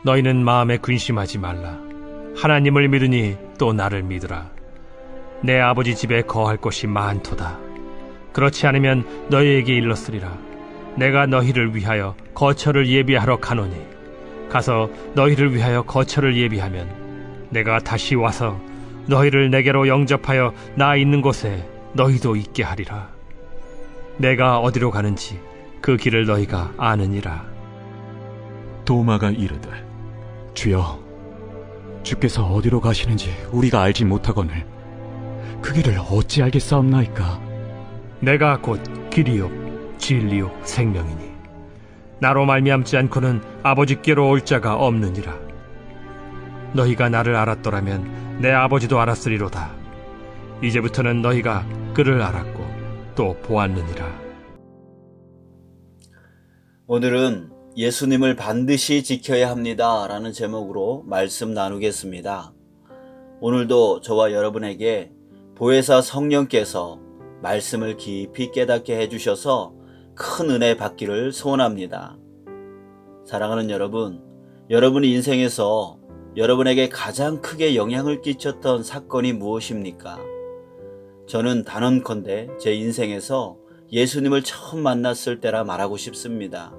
너희는 마음에 근심하지 말라. 하나님을 믿으니 또 나를 믿으라. 내 아버지 집에 거할 곳이 많도다. 그렇지 않으면 너희에게 일렀으리라. 내가 너희를 위하여 거처를 예비하러 가노니 가서 너희를 위하여 거처를 예비하면 내가 다시 와서 너희를 내게로 영접하여 나 있는 곳에 너희도 있게 하리라. 내가 어디로 가는지 그 길을 너희가 아느니라. 도마가 이르되, 주여, 주께서 어디로 가시는지 우리가 알지 못하거늘 그 길을 어찌 알겠사옵나이까? 내가 곧 길이요 진리요 생명이니 나로 말미암지 않고는 아버지께로 올 자가 없느니라. 너희가 나를 알았더라면 내 아버지도 알았으리로다. 이제부터는 너희가 그를 알았고 또 보았느니라. 오늘은 예수님을 반드시 지켜야 합니다 라는 제목으로 말씀 나누겠습니다. 오늘도 저와 여러분에게 보혜사 성령께서 말씀을 깊이 깨닫게 해주셔서 큰 은혜 받기를 소원합니다. 사랑하는 여러분, 여러분의 인생에서 여러분에게 가장 크게 영향을 끼쳤던 사건이 무엇입니까? 저는 단언컨대 제 인생에서 예수님을 처음 만났을 때라 말하고 싶습니다.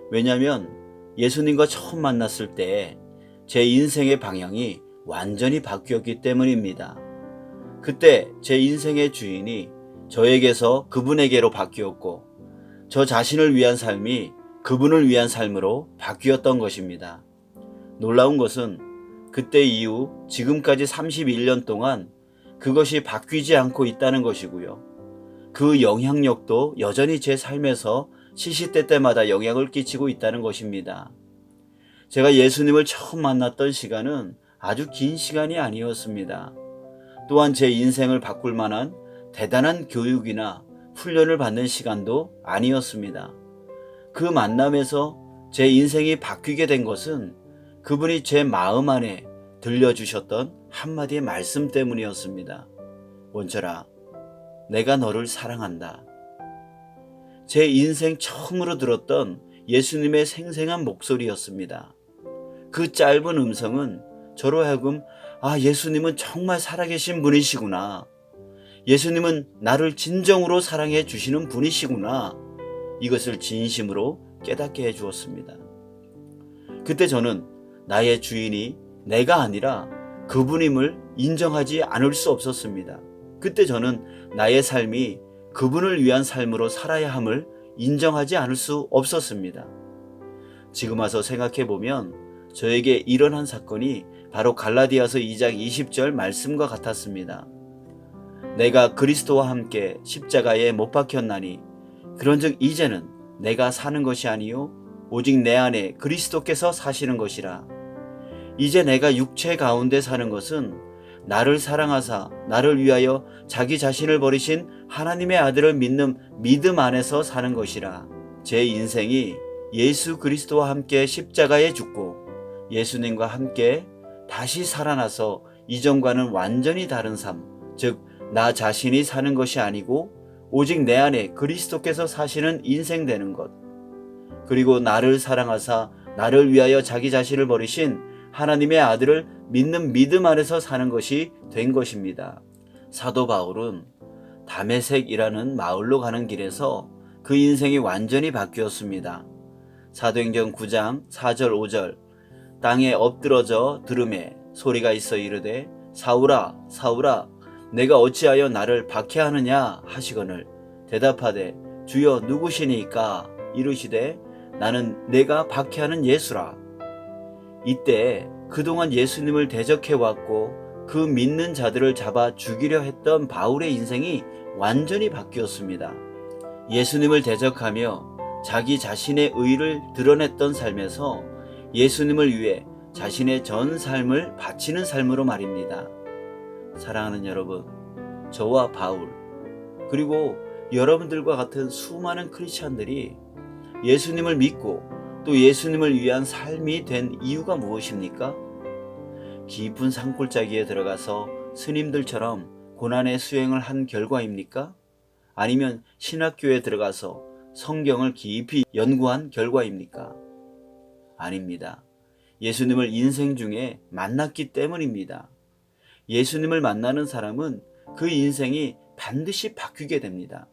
왜냐하면 예수님과 처음 만났을 때 제 인생의 방향이 완전히 바뀌었기 때문입니다. 그때 제 인생의 주인이 저에게서 그분에게로 바뀌었고 저 자신을 위한 삶이 그분을 위한 삶으로 바뀌었던 것입니다. 놀라운 것은 그때 이후 지금까지 31년 동안 그것이 바뀌지 않고 있다는 것이고요. 그 영향력도 여전히 제 삶에서 시시때때마다 영향을 끼치고 있다는 것입니다. 제가 예수님을 처음 만났던 시간은 아주 긴 시간이 아니었습니다. 또한 제 인생을 바꿀 만한 대단한 교육이나 훈련을 받는 시간도 아니었습니다. 그 만남에서 제 인생이 바뀌게 된 것은 그분이 제 마음 안에 들려주셨던 한마디의 말씀 때문이었습니다. 원철아, 내가 너를 사랑한다. 제 인생 처음으로 들었던 예수님의 생생한 목소리였습니다. 그 짧은 음성은 저로 하여금 예수님은 정말 살아계신 분이시구나. 예수님은 나를 진정으로 사랑해 주시는 분이시구나. 이것을 진심으로 깨닫게 해 주었습니다. 그때 저는 나의 주인이 내가 아니라 그분임을 인정하지 않을 수 없었습니다. 그때 저는 나의 삶이 그분을 위한 삶으로 살아야 함을 인정하지 않을 수 없었습니다. 지금 와서 생각해보면 저에게 일어난 사건이 바로 갈라디아서 2장 20절 말씀과 같았습니다. 내가 그리스도와 함께 십자가에 못 박혔나니 그런즉 이제는 내가 사는 것이 아니요 오직 내 안에 그리스도께서 사시는 것이라. 이제 내가 육체 가운데 사는 것은 나를 사랑하사 나를 위하여 자기 자신을 버리신 하나님의 아들을 믿는 믿음 안에서 사는 것이라. 제 인생이 예수 그리스도와 함께 십자가에 죽고 예수님과 함께 다시 살아나서 이전과는 완전히 다른 삶, 즉 나 자신이 사는 것이 아니고 오직 내 안에 그리스도께서 사시는 인생 되는 것, 그리고 나를 사랑하사 나를 위하여 자기 자신을 버리신 하나님의 아들을 믿는 믿음 안에서 사는 것이 된 것입니다. 사도 바울은 다메섹이라는 마을로 가는 길에서 그 인생이 완전히 바뀌었습니다. 사도행전 9장 4절 5절 땅에 엎드러져 들음에 소리가 있어 이르되 사울아 사울아 내가 어찌하여 나를 박해하느냐 하시거늘 대답하되 주여 누구시니까 이르시되 나는 내가 박해하는 예수라. 이때 그동안 예수님을 대적해왔고 그 믿는 자들을 잡아 죽이려 했던 바울의 인생이 완전히 바뀌었습니다. 예수님을 대적하며 자기 자신의 의를 드러냈던 삶에서 예수님을 위해 자신의 전 삶을 바치는 삶으로 말입니다. 사랑하는 여러분, 저와 바울 그리고 여러분들과 같은 수많은 크리스찬들이 예수님을 믿고 또 예수님을 위한 삶이 된 이유가 무엇입니까? 깊은 산골짜기에 들어가서 스님들처럼 고난의 수행을 한 결과입니까? 아니면 신학교에 들어가서 성경을 깊이 연구한 결과입니까? 아닙니다. 예수님을 인생 중에 만났기 때문입니다. 예수님을 만나는 사람은 그 인생이 반드시 바뀌게 됩니다.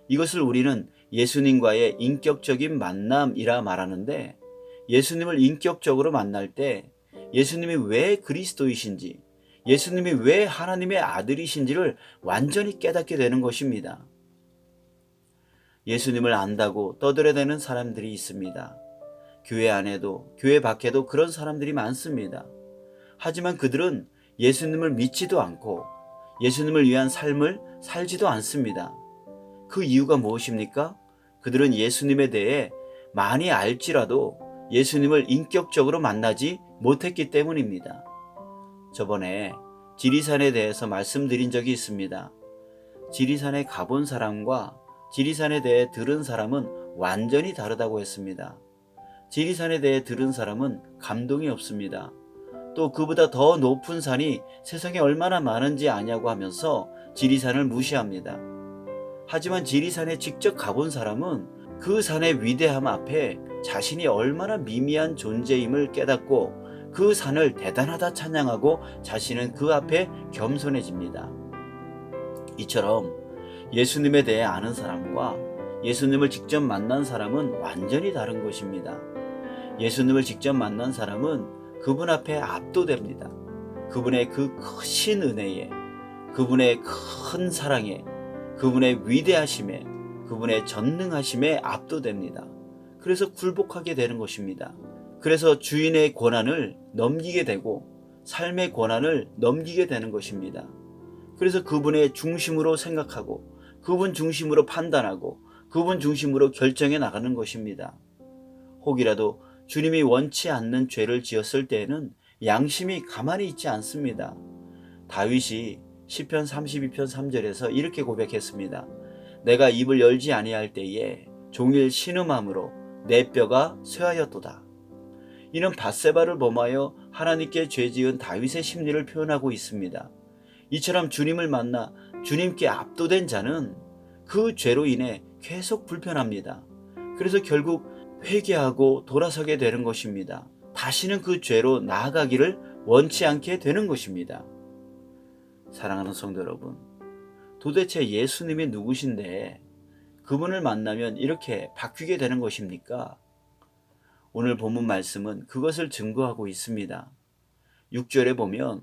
이것을 우리는 예수님과의 인격적인 만남이라 말하는데, 예수님을 인격적으로 만날 때 예수님이 왜 그리스도이신지, 예수님이 왜 하나님의 아들이신지를 완전히 깨닫게 되는 것입니다. 예수님을 안다고 떠들어대는 사람들이 있습니다. 교회 안에도 교회 밖에도 그런 사람들이 많습니다. 하지만 그들은 예수님을 믿지도 않고 예수님을 위한 삶을 살지도 않습니다. 그 이유가 무엇입니까? 그들은 예수님에 대해 많이 알지라도 예수님을 인격적으로 만나지 못했기 때문입니다. 저번에 지리산에 대해서 말씀드린 적이 있습니다. 지리산에 가본 사람과 지리산에 대해 들은 사람은 완전히 다르다고 했습니다. 지리산에 대해 들은 사람은 감동이 없습니다. 또 그보다 더 높은 산이 세상에 얼마나 많은지 아냐고 하면서 지리산을 무시합니다. 하지만 지리산에 직접 가본 사람은 그 산의 위대함 앞에 자신이 얼마나 미미한 존재임을 깨닫고 그 산을 대단하다 찬양하고 자신은 그 앞에 겸손해집니다. 이처럼 예수님에 대해 아는 사람과 예수님을 직접 만난 사람은 완전히 다른 것입니다. 예수님을 직접 만난 사람은 그분 앞에 압도됩니다. 그분의 그 크신 은혜에, 그분의 큰 사랑에, 그분의 위대하심에, 그분의 전능하심에 압도됩니다. 그래서 굴복하게 되는 것입니다. 그래서 주인의 권한을 넘기게 되고 삶의 권한을 넘기게 되는 것입니다. 그래서 그분의 중심으로 생각하고 그분 중심으로 판단하고 그분 중심으로 결정해 나가는 것입니다. 혹이라도 주님이 원치 않는 죄를 지었을 때에는 양심이 가만히 있지 않습니다. 다윗이 시편 32편 3절에서 이렇게 고백했습니다. 내가 입을 열지 아니할 때에 종일 신음함으로 내 뼈가 쇠하였도다. 이는 밧세바를 범하여 하나님께 죄지은 다윗의 심리를 표현하고 있습니다. 이처럼 주님을 만나 주님께 압도된 자는 그 죄로 인해 계속 불편합니다. 그래서 결국 회개하고 돌아서게 되는 것입니다. 다시는 그 죄로 나아가기를 원치 않게 되는 것입니다. 사랑하는 성도 여러분, 도대체 예수님이 누구신데 그분을 만나면 이렇게 바뀌게 되는 것입니까? 오늘 본문 말씀은 그것을 증거하고 있습니다. 6절에 보면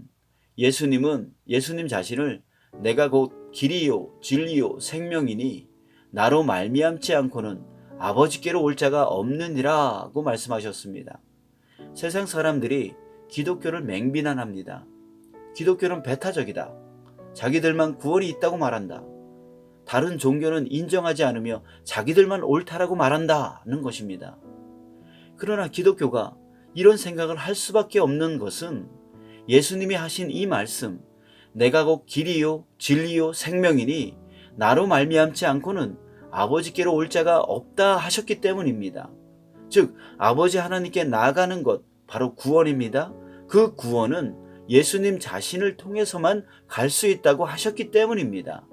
예수님 자신을 내가 곧 길이요 진리요 생명이니 나로 말미암지 않고는 아버지께로 올 자가 없느니라고 말씀하셨습니다. 세상 사람들이 기독교를 맹비난합니다. 기독교는 배타적이다. 자기들만 구원이 있다고 말한다. 다른 종교는 인정하지 않으며 자기들만 옳다라고 말한다는 것입니다. 그러나 기독교가 이런 생각을 할 수밖에 없는 것은 예수님이 하신 이 말씀, 내가 곧 길이요 진리요 생명이니 나로 말미암지 않고는 아버지께로 올 자가 없다 하셨기 때문입니다. 즉 아버지 하나님께 나아가는 것, 바로 구원입니다. 그 구원은 예수님 자신을 통해서만 갈 수 있다고 하셨기 때문입니다.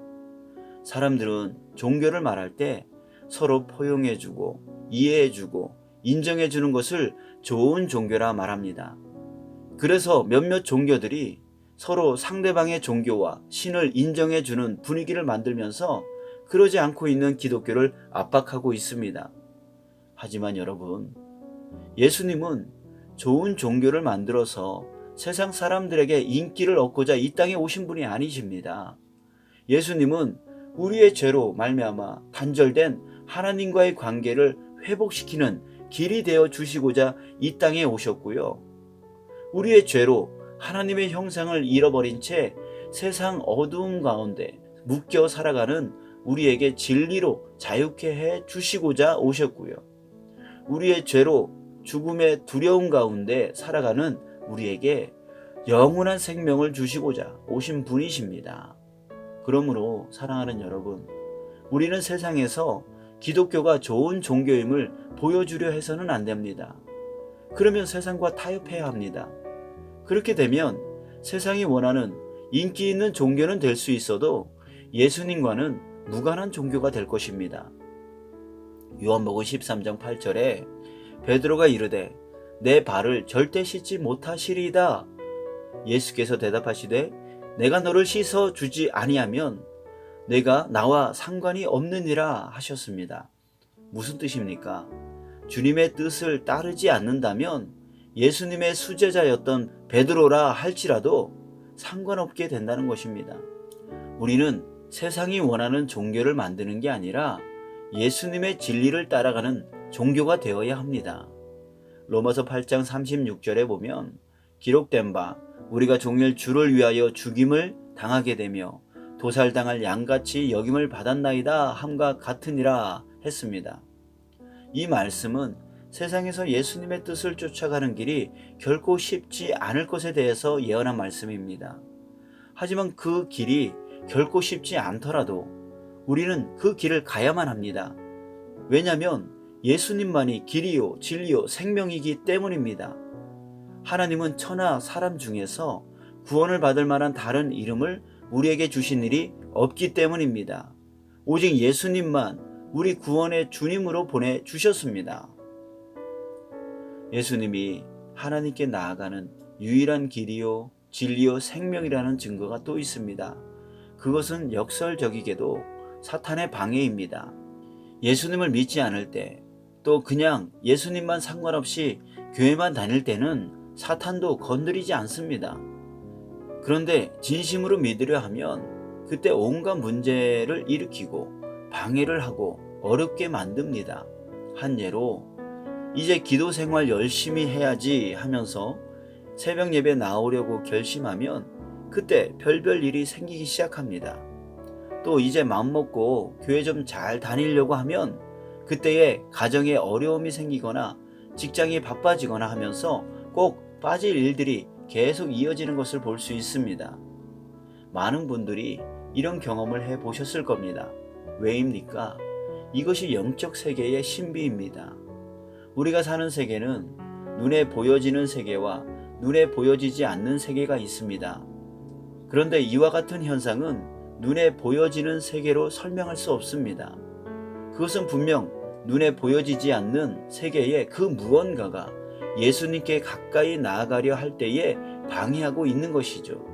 사람들은 종교를 말할 때 서로 포용해주고 이해해주고 인정해주는 것을 좋은 종교라 말합니다. 그래서 몇몇 종교들이 서로 상대방의 종교와 신을 인정해주는 분위기를 만들면서 그러지 않고 있는 기독교를 압박하고 있습니다. 하지만 여러분, 예수님은 좋은 종교를 만들어서 세상 사람들에게 인기를 얻고자 이 땅에 오신 분이 아니십니다. 예수님은 우리의 죄로 말미암아 단절된 하나님과의 관계를 회복시키는 길이 되어 주시고자 이 땅에 오셨고요. 우리의 죄로 하나님의 형상을 잃어버린 채 세상 어두움 가운데 묶여 살아가는 우리에게 진리로 자유케 해 주시고자 오셨고요. 우리의 죄로 죽음의 두려움 가운데 살아가는 우리에게 영원한 생명을 주시고자 오신 분이십니다. 그러므로 사랑하는 여러분, 우리는 세상에서 기독교가 좋은 종교임을 보여주려 해서는 안 됩니다. 그러면 세상과 타협해야 합니다. 그렇게 되면 세상이 원하는 인기 있는 종교는 될 수 있어도 예수님과는 무관한 종교가 될 것입니다. 요한복음 13장 8절에 베드로가 이르되 내 발을 절대 씻지 못하시리이다. 예수께서 대답하시되 내가 너를 씻어 주지 아니하면 내가 나와 상관이 없느니라 하셨습니다. 무슨 뜻입니까? 주님의 뜻을 따르지 않는다면 예수님의 수제자였던 베드로라 할지라도 상관없게 된다는 것입니다. 우리는 세상이 원하는 종교를 만드는 게 아니라 예수님의 진리를 따라가는 종교가 되어야 합니다. 로마서 8장 36절에 보면 기록된 바 우리가 종일 주를 위하여 죽임을 당하게 되며 도살당할 양같이 여김을 받았나이다 함과 같으니라 했습니다. 이 말씀은 세상에서 예수님의 뜻을 쫓아가는 길이 결코 쉽지 않을 것에 대해서 예언한 말씀입니다. 하지만 그 길이 결코 쉽지 않더라도 우리는 그 길을 가야만 합니다. 왜냐하면 예수님만이 길이요 진리요 생명이기 때문입니다. 하나님은 천하 사람 중에서 구원을 받을 만한 다른 이름을 우리에게 주신 일이 없기 때문입니다. 오직 예수님만 우리 구원의 주님으로 보내주셨습니다. 예수님이 하나님께 나아가는 유일한 길이요 진리요 생명이라는 증거가 또 있습니다. 그것은 역설적이게도 사탄의 방해입니다. 예수님을 믿지 않을 때, 또 그냥 예수님만 상관없이 교회만 다닐 때는 사탄도 건드리지 않습니다. 그런데 진심으로 믿으려 하면 그때 온갖 문제를 일으키고 방해를 하고 어렵게 만듭니다. 한 예로 이제 기도 생활 열심히 해야지 하면서 새벽 예배 나오려고 결심하면 그때 별별 일이 생기기 시작합니다. 또 이제 마음먹고 교회 좀 잘 다니려고 하면 그때에 가정에 어려움이 생기거나 직장이 바빠지거나 하면서 꼭 빠질 일들이 계속 이어지는 것을 볼 수 있습니다. 많은 분들이 이런 경험을 해보셨을 겁니다. 왜입니까? 이것이 영적 세계의 신비입니다. 우리가 사는 세계는 눈에 보여지는 세계와 눈에 보여지지 않는 세계가 있습니다. 그런데 이와 같은 현상은 눈에 보여지는 세계로 설명할 수 없습니다. 그것은 분명 눈에 보여지지 않는 세계의 그 무언가가 예수님께 가까이 나아가려 할 때에 방해하고 있는 것이죠.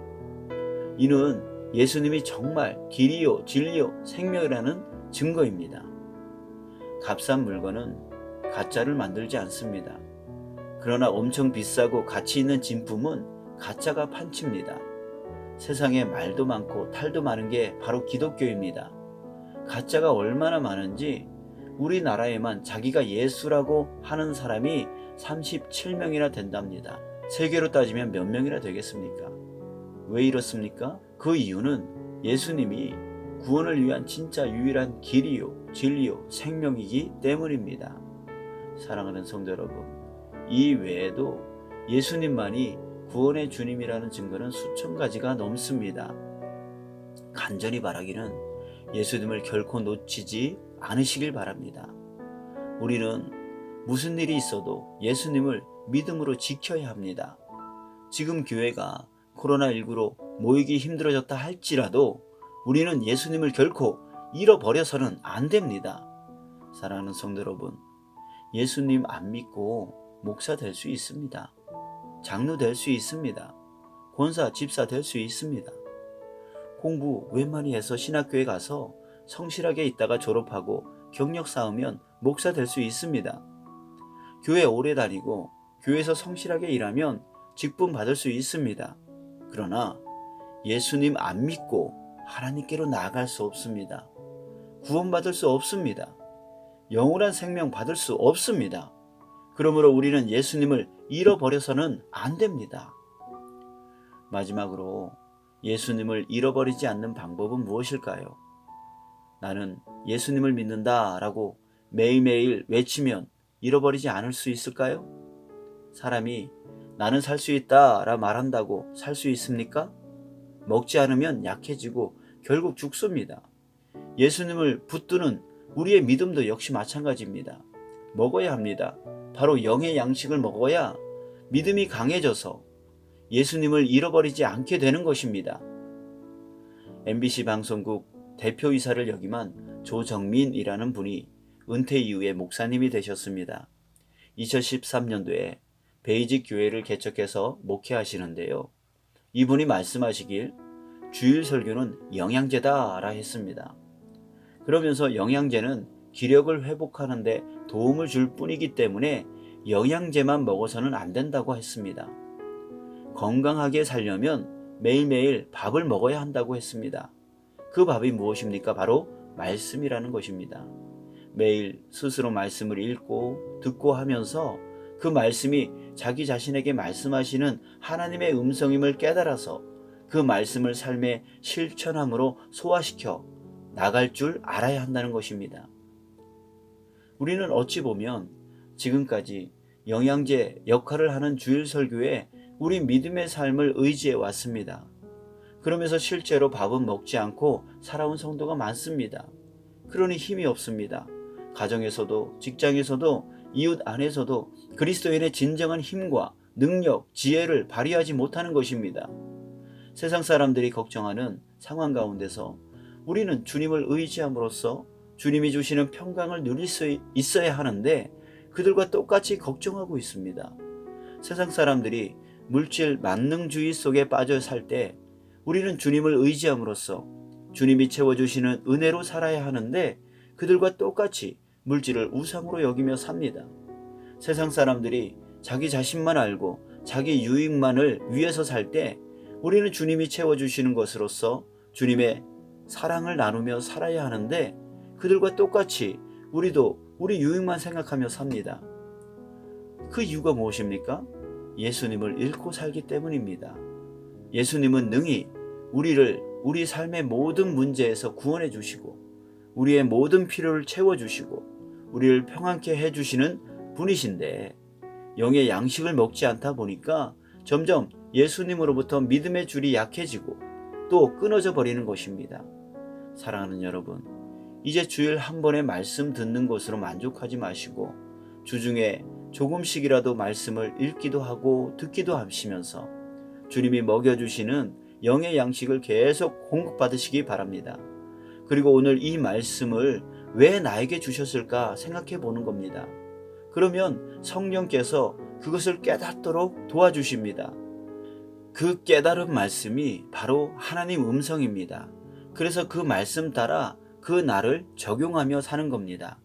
이는 예수님이 정말 길이요 진리요 생명이라는 증거입니다. 값싼 물건은 가짜를 만들지 않습니다. 그러나 엄청 비싸고 가치 있는 진품은 가짜가 판칩니다. 세상에 말도 많고 탈도 많은 게 바로 기독교입니다. 가짜가 얼마나 많은지 우리나라에만 자기가 예수라고 하는 사람이 37명이나 된답니다. 세계로 따지면 몇 명이나 되겠습니까? 왜 이렇습니까? 그 이유는 예수님이 구원을 위한 진짜 유일한 길이요 진리요 생명이기 때문입니다. 사랑하는 성도 여러분, 이 외에도 예수님만이 구원의 주님이라는 증거는 수천 가지가 넘습니다. 간절히 바라기는 예수님을 결코 놓치지 않으시길 바랍니다. 우리는 무슨 일이 있어도 예수님을 믿음으로 지켜야 합니다. 지금 교회가 코로나19로 모이기 힘들어졌다 할지라도 우리는 예수님을 결코 잃어버려서는 안 됩니다. 사랑하는 성도 여러분, 예수님 안 믿고 목사 될 수 있습니다. 장로 될 수 있습니다. 권사, 집사 될 수 있습니다. 공부 웬만히 해서 신학교에 가서 성실하게 있다가 졸업하고 경력 쌓으면 목사 될 수 있습니다. 교회 오래 다니고 교회에서 성실하게 일하면 직분 받을 수 있습니다. 그러나 예수님 안 믿고 하나님께로 나아갈 수 없습니다. 구원받을 수 없습니다. 영원한 생명 받을 수 없습니다. 그러므로 우리는 예수님을 잃어버려서는 안 됩니다. 마지막으로 예수님을 잃어버리지 않는 방법은 무엇일까요? 나는 예수님을 믿는다 라고 매일매일 외치면 잃어버리지 않을 수 있을까요? 사람이 나는 살 수 있다 라 말한다고 살 수 있습니까? 먹지 않으면 약해지고 결국 죽습니다. 예수님을 붙드는 우리의 믿음도 역시 마찬가지입니다. 먹어야 합니다. 바로 영의 양식을 먹어야 믿음이 강해져서 예수님을 잃어버리지 않게 되는 것입니다. MBC 방송국 대표이사를 역임한 조정민이라는 분이 은퇴 이후에 목사님이 되셨습니다. 2013년도에 베이직 교회를 개척해서 목회하시는데요. 이분이 말씀하시길 주일 설교는 영양제다라 했습니다. 그러면서 영양제는 기력을 회복하는 데 도움을 줄 뿐이기 때문에 영양제만 먹어서는 안 된다고 했습니다. 건강하게 살려면 매일매일 밥을 먹어야 한다고 했습니다. 그 밥이 무엇입니까? 바로 말씀이라는 것입니다. 매일 스스로 말씀을 읽고 듣고 하면서 그 말씀이 자기 자신에게 말씀하시는 하나님의 음성임을 깨달아서 그 말씀을 삶에 실천함으로 소화시켜 나갈 줄 알아야 한다는 것입니다. 우리는 어찌 보면 지금까지 영양제 역할을 하는 주일 설교에 우리 믿음의 삶을 의지해 왔습니다. 그러면서 실제로 밥은 먹지 않고 살아온 성도가 많습니다. 그러니 힘이 없습니다. 가정에서도 직장에서도 이웃 안에서도 그리스도인의 진정한 힘과 능력, 지혜를 발휘하지 못하는 것입니다. 세상 사람들이 걱정하는 상황 가운데서 우리는 주님을 의지함으로써 주님이 주시는 평강을 누릴 수 있어야 하는데 그들과 똑같이 걱정하고 있습니다. 세상 사람들이 물질 만능주의 속에 빠져 살 때 우리는 주님을 의지함으로써 주님이 채워주시는 은혜로 살아야 하는데 그들과 똑같이 물질을 우상으로 여기며 삽니다. 세상 사람들이 자기 자신만 알고 자기 유익만을 위해서 살 때 우리는 주님이 채워주시는 것으로서 주님의 사랑을 나누며 살아야 하는데 그들과 똑같이 우리도 우리 유익만 생각하며 삽니다. 그 이유가 무엇입니까? 예수님을 잃고 살기 때문입니다. 예수님은 능히 우리를 우리 삶의 모든 문제에서 구원해 주시고 우리의 모든 필요를 채워주시고 우리를 평안케 해주시는 분이신데 영의 양식을 먹지 않다 보니까 점점 예수님으로부터 믿음의 줄이 약해지고 또 끊어져 버리는 것입니다. 사랑하는 여러분, 이제 주일 한 번의 말씀 듣는 것으로 만족하지 마시고 주중에 조금씩이라도 말씀을 읽기도 하고 듣기도 하시면서 주님이 먹여주시는 영의 양식을 계속 공급받으시기 바랍니다. 그리고 오늘 이 말씀을 왜 나에게 주셨을까 생각해 보는 겁니다. 그러면 성령께서 그것을 깨닫도록 도와주십니다. 그 깨달은 말씀이 바로 하나님 음성입니다. 그래서 그 말씀 따라 그 날을 적용하며 사는 겁니다.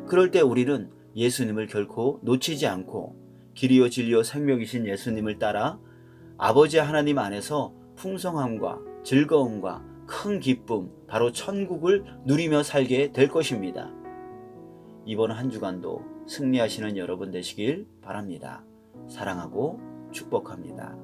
그럴 때 우리는 예수님을 결코 놓치지 않고 길이요 진리요 생명이신 예수님을 따라 아버지 하나님 안에서 풍성함과 즐거움과 큰 기쁨, 바로 천국을 누리며 살게 될 것입니다. 이번 한 주간도 승리하시는 여러분 되시길 바랍니다. 사랑하고 축복합니다.